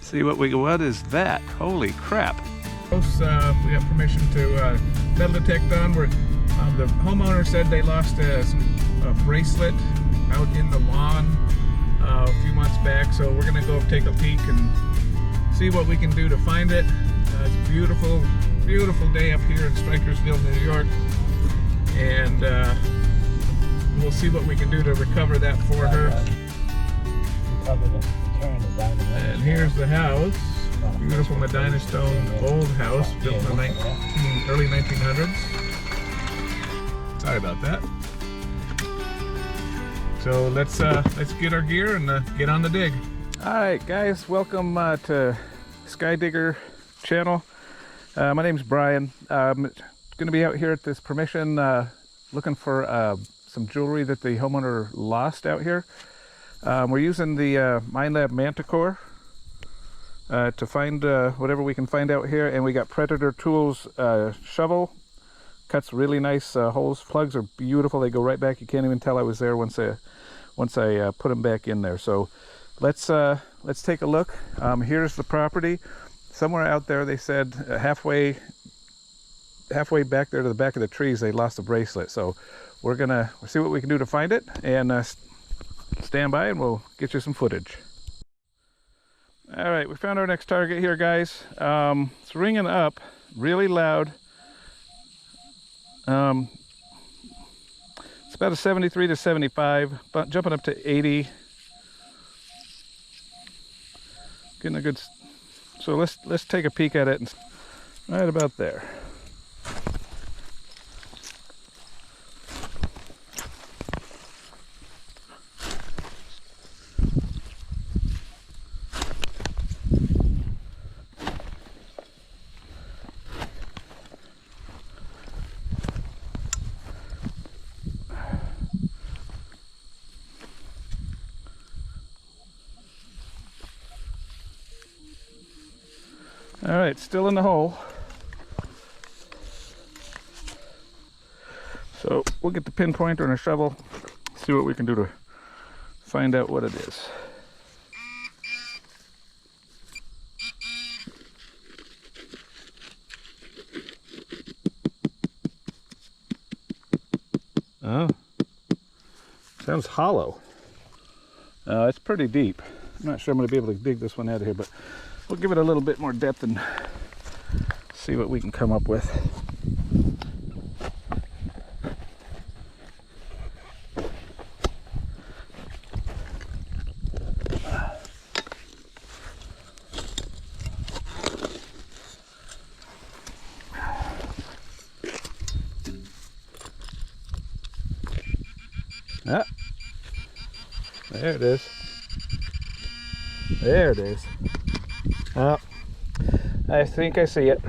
See what is that? Holy crap. We got permission to metal detect on. The homeowner said they lost a bracelet out in the lawn a few months back, so we're gonna go take a peek and see what we can do to find it. It's a beautiful, beautiful day up here in Strikersville, New York, and we'll see what we can do to recover that for her. And here's the house. Beautiful Medina stone old house built in the early 1900s. Sorry about that. So let's get our gear and get on the dig. All right, guys, welcome to Sky Digger channel. My name's Brian. I'm going to be out here at this permission looking for some jewelry that the homeowner lost out here. We're using the Minelab Manticore to find whatever we can find out here, and we got Predator Tools shovel. Cuts really nice holes. Plugs are beautiful. They go right back. You can't even tell I was there once I put them back in there. So let's take a look. Here's the property. Somewhere out there, they said halfway back there to the back of the trees, they lost a bracelet. So we're gonna see what we can do to find it, and stand by and we'll get you some footage. All right, we found our next target here, guys. It's ringing up really loud. It's about a 73 to 75, but jumping up to 80. Getting a good. So let's take a peek at it. And right about there. All right, still in the hole. So we'll get the pinpointer and a shovel, see what we can do to find out what it is. Oh, sounds hollow. It's pretty deep. I'm not sure I'm going to be able to dig this one out of here, but we'll give it a little bit more depth and see what we can come up with. Ah, there it is. There it is. Oh, I think I see it.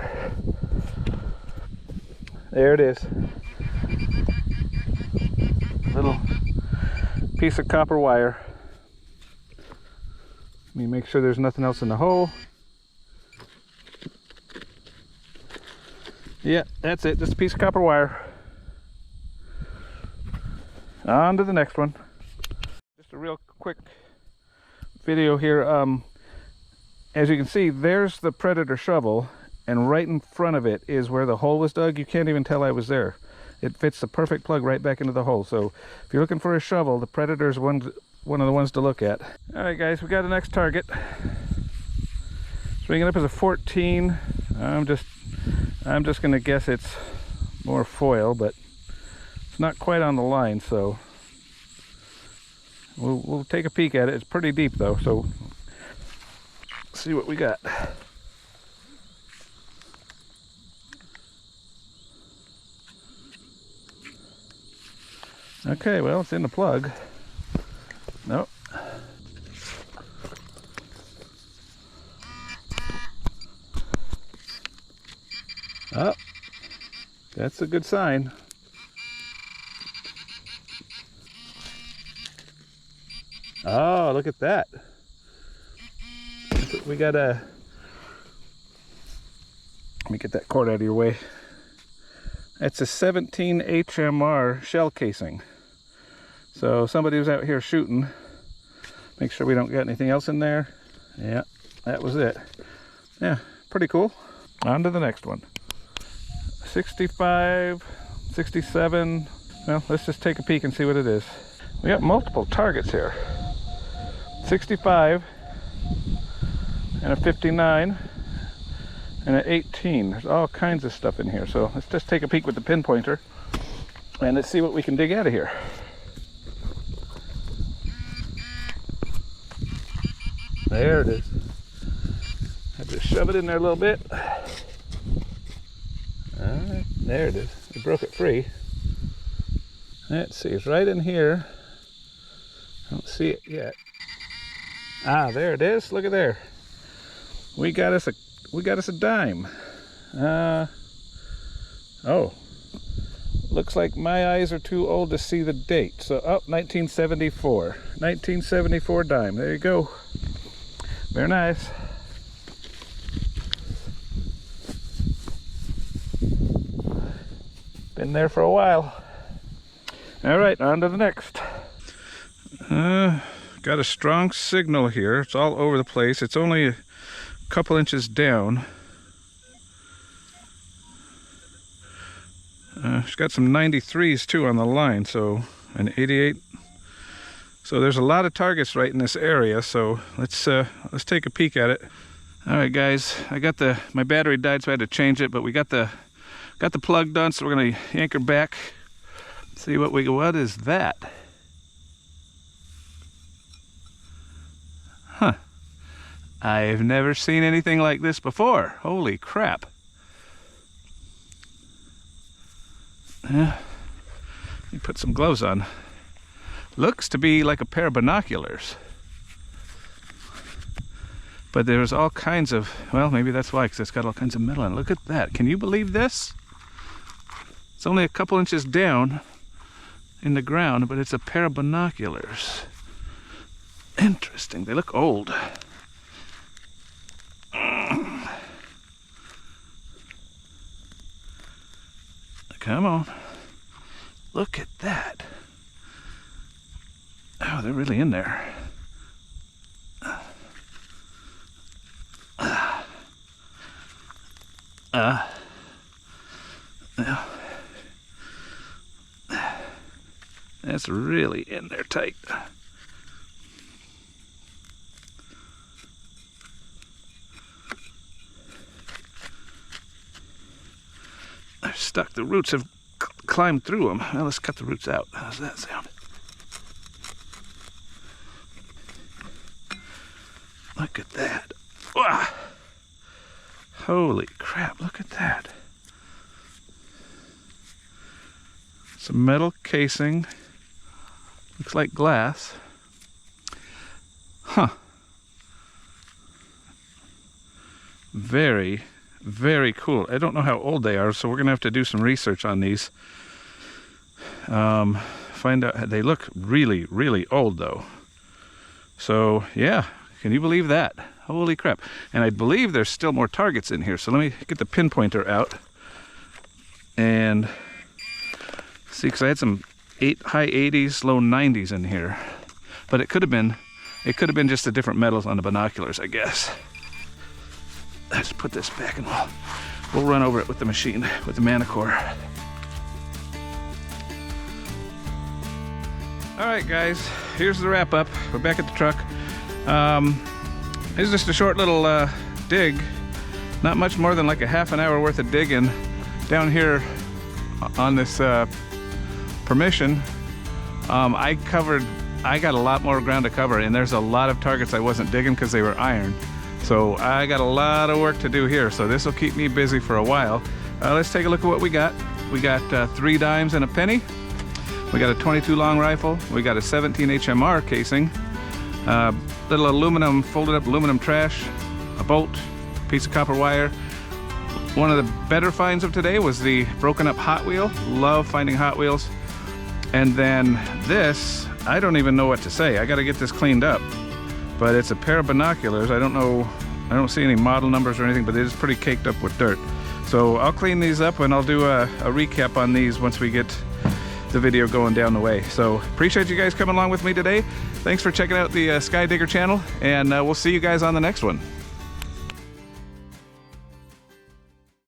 There it is. Little piece of copper wire. Let me make sure there's nothing else in the hole. Yeah, that's it. Just a piece of copper wire. On to the next one. Just a real quick video here. As you can see, there's the Predator shovel, and right in front of it is where the hole was dug. You can't even tell I was there. It fits the perfect plug right back into the hole. So if you're looking for a shovel, the Predator's one of the ones to look at. All right, guys, we got the next target. Swinging up as a 14. I'm just gonna guess it's more foil, but it's not quite on the line, so we'll take a peek at it. It's pretty deep though, so see what we got. Okay, well, it's in the plug. Nope. Oh, that's a good sign. Oh, look at that. We got a, let me get that cord out of your way. It's a 17 HMR shell casing. So somebody was out here shooting. Make sure we don't get anything else in there. Yeah, that was it. Yeah, pretty cool. On to the next one. 65, 67. Well, let's just take a peek and see what it is. We got multiple targets here. 65 and a 59 and an 18. There's all kinds of stuff in here. So let's just take a peek with the pinpointer and let's see what we can dig out of here. There it is. I just shove it in there a little bit. There it is. We broke it free. Let's see, it's right in here. I don't see it yet. Ah, there it is. Look at there. We got us a dime. Oh. Looks like my eyes are too old to see the date. So, 1974. 1974 dime. There you go. Very nice. Been there for a while. All right, on to the next. Got a strong signal here. It's all over the place. It's only a couple inches down. It's got some 93s too on the line, so an 88. So there's a lot of targets right in this area. So let's take a peek at it. All right, guys. I got my battery died, so I had to change it, but we got the plug done. So we're gonna yank her back. See what is that? Huh. I've never seen anything like this before. Holy crap. Let me put some gloves on. Looks to be like a pair of binoculars. But there's all kinds of, well, maybe that's why, because it's got all kinds of metal in it. Look at that. Can you believe this? It's only a couple inches down in the ground, but it's a pair of binoculars. Interesting. They look old. Come on. Look at that. Oh, they're really in there. That's really in there tight. They're stuck. The roots have climbed through them. Now let's cut the roots out. How's that sound? Look at that. Wow. Holy crap, look at that. Some metal casing. Looks like glass. Huh. Very, very cool. I don't know how old they are, so we're gonna have to do some research on these. Find out. They look really, really old though. So yeah, can you believe that? Holy crap. And I believe there's still more targets in here. So let me get the pinpointer out and see, because I had some high 80s, low 90s in here. But it could have been just the different metals on the binoculars, I guess. Let's put this back and we'll run over it with the machine, with the Manticore. All right, guys, here's the wrap up. We're back at the truck. This is just a short little dig. Not much more than like a half an hour worth of digging down here on this permission. I got a lot more ground to cover, and there's a lot of targets I wasn't digging because they were iron. So I got a lot of work to do here. So this will keep me busy for a while. Let's take a look at what we got. We got 3 dimes and a penny. We got a 22 long rifle. We got a 17 HMR casing. Little aluminum, folded up aluminum trash, a bolt, piece of copper wire. One of the better finds of today was the broken up Hot Wheel. Love finding Hot Wheels. And then this, I don't even know what to say. I got to get this cleaned up. But it's a pair of binoculars. I don't see any model numbers or anything, but it is pretty caked up with dirt. So I'll clean these up and I'll do a recap on these once we get the video going down the way. So appreciate you guys coming along with me today. Thanks for checking out the Sky Digger channel, and we'll see you guys on the next one.